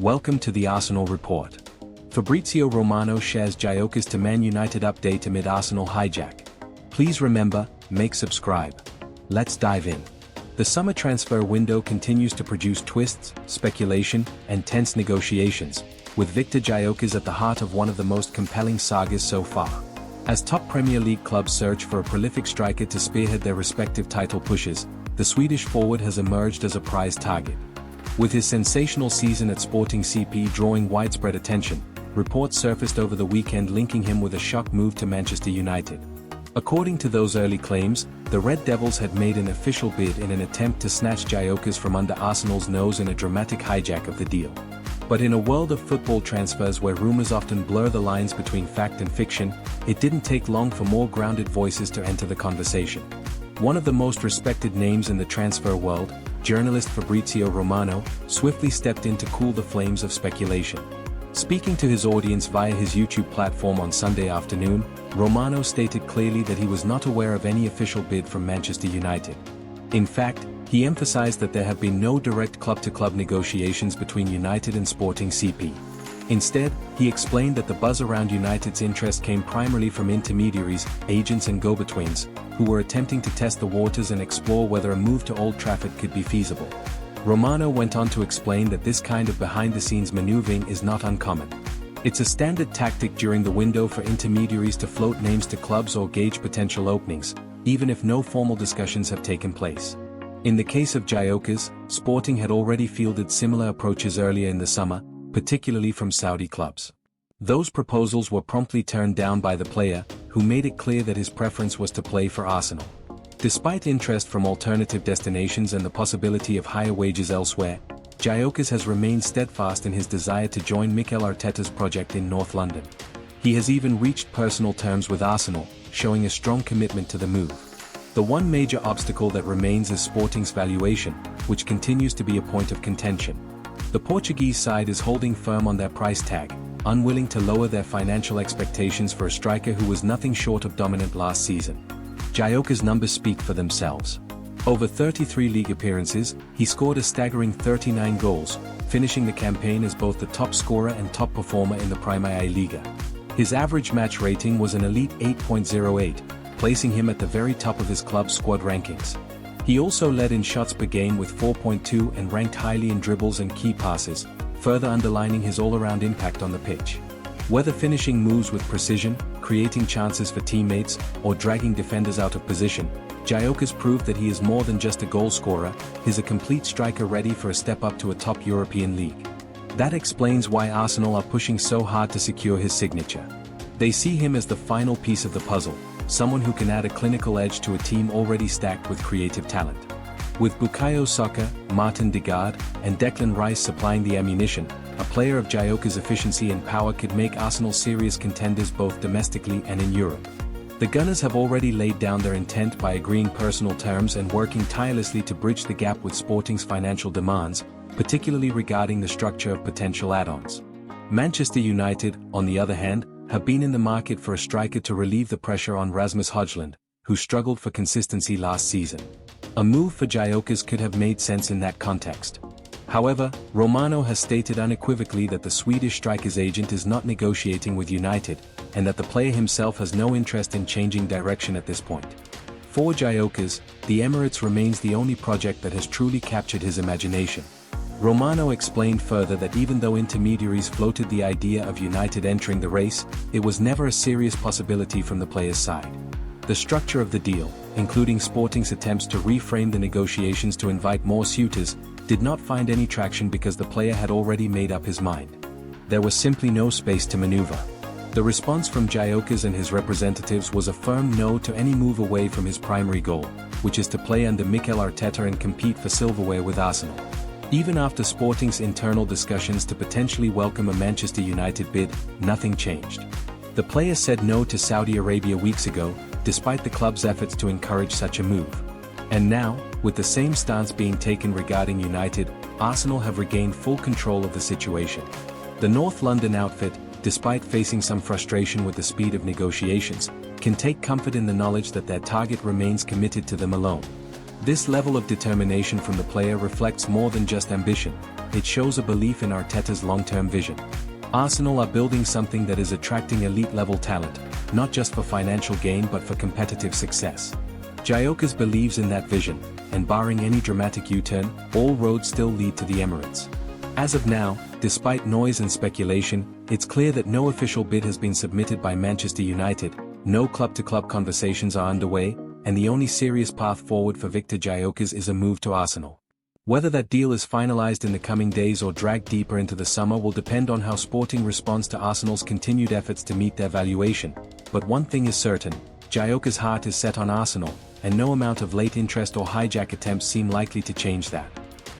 Welcome to the Arsenal Report. Fabrizio Romano shares Gyokeres to Man United update amid Arsenal hijack. Please remember, subscribe. Let's dive in. The summer transfer window continues to produce twists, speculation, and tense negotiations, with Victor Gyokeres at the heart of one of the most compelling sagas so far. As top Premier League clubs search for a prolific striker to spearhead their respective title pushes, the Swedish forward has emerged as a prize target. With his sensational season at Sporting CP drawing widespread attention, reports surfaced over the weekend linking him with a shock move to Manchester United. According to those early claims, the Red Devils had made an official bid in an attempt to snatch Gyokeres from under Arsenal's nose in a dramatic hijack of the deal. But in a world of football transfers where rumours often blur the lines between fact and fiction, it didn't take long for more grounded voices to enter the conversation. One of the most respected names in the transfer world, journalist Fabrizio Romano, swiftly stepped in to cool the flames of speculation. Speaking to his audience via his YouTube platform on Sunday afternoon, Romano stated clearly that he was not aware of any official bid from Manchester United. In fact, he emphasized that there have been no direct club-to-club negotiations between United and Sporting CP. Instead, he explained that the buzz around United's interest came primarily from intermediaries, agents and go-betweens, who were attempting to test the waters and explore whether a move to Old Trafford could be feasible. Romano went on to explain that this kind of behind-the-scenes maneuvering is not uncommon. It's a standard tactic during the window for intermediaries to float names to clubs or gauge potential openings, even if no formal discussions have taken place. In the case of Gyokeres, Sporting had already fielded similar approaches earlier in the summer, particularly from Saudi clubs. Those proposals were promptly turned down by the player, who made it clear that his preference was to play for Arsenal. Despite interest from alternative destinations and the possibility of higher wages elsewhere, Gyokeres has remained steadfast in his desire to join Mikel Arteta's project in North London. He has even reached personal terms with Arsenal, showing a strong commitment to the move. The one major obstacle that remains is Sporting's valuation, which continues to be a point of contention. The Portuguese side is holding firm on their price tag, unwilling to lower their financial expectations for a striker who was nothing short of dominant last season. Gyokeres' numbers speak for themselves. Over 33 league appearances, he scored a staggering 39 goals, finishing the campaign as both the top scorer and top performer in the Primera Liga. His average match rating was an elite 8.08, placing him at the very top of his club's squad rankings. He also led in shots per game with 4.2 and ranked highly in dribbles and key passes, further underlining his all-around impact on the pitch. Whether finishing moves with precision, creating chances for teammates, or dragging defenders out of position, Gyokeres proved that he is more than just a goal scorer, he's a complete striker ready for a step up to a top European league. That explains why Arsenal are pushing so hard to secure his signature. They see him as the final piece of the puzzle, someone who can add a clinical edge to a team already stacked with creative talent. With Bukayo Saka, Martin Degaard, and Declan Rice supplying the ammunition, a player of Gyokeres' efficiency and power could make Arsenal serious contenders both domestically and in Europe. The Gunners have already laid down their intent by agreeing personal terms and working tirelessly to bridge the gap with Sporting's financial demands, particularly regarding the structure of potential add-ons. Manchester United, on the other hand, have been in the market for a striker to relieve the pressure on Rasmus Højlund, who struggled for consistency last season. A move for Gyokeres could have made sense in that context. However, Romano has stated unequivocally that the Swedish striker's agent is not negotiating with United, and that the player himself has no interest in changing direction at this point. For Gyokeres, the Emirates remains the only project that has truly captured his imagination. Romano explained further that even though intermediaries floated the idea of United entering the race, it was never a serious possibility from the player's side. The structure of the deal, including Sporting's attempts to reframe the negotiations to invite more suitors, did not find any traction because the player had already made up his mind. There was simply no space to maneuver. The response from Gyokeres and his representatives was a firm no to any move away from his primary goal, which is to play under Mikel Arteta and compete for silverware with Arsenal. Even after Sporting's internal discussions to potentially welcome a Manchester United bid, nothing changed. The player said no to Saudi Arabia weeks ago, despite the club's efforts to encourage such a move. And now, with the same stance being taken regarding United, Arsenal have regained full control of the situation. The North London outfit, despite facing some frustration with the speed of negotiations, can take comfort in the knowledge that their target remains committed to them alone. This level of determination from the player reflects more than just ambition, it shows a belief in Arteta's long-term vision. Arsenal are building something that is attracting elite-level talent, not just for financial gain but for competitive success. Gyokeres believes in that vision, and barring any dramatic U-turn, all roads still lead to the Emirates. As of now, despite noise and speculation, it's clear that no official bid has been submitted by Manchester United, no club-to-club conversations are underway, and the only serious path forward for Victor Gyokeres is a move to Arsenal. Whether that deal is finalized in the coming days or dragged deeper into the summer will depend on how Sporting responds to Arsenal's continued efforts to meet their valuation, but one thing is certain, Gyokeres' heart is set on Arsenal, and no amount of late interest or hijack attempts seem likely to change that.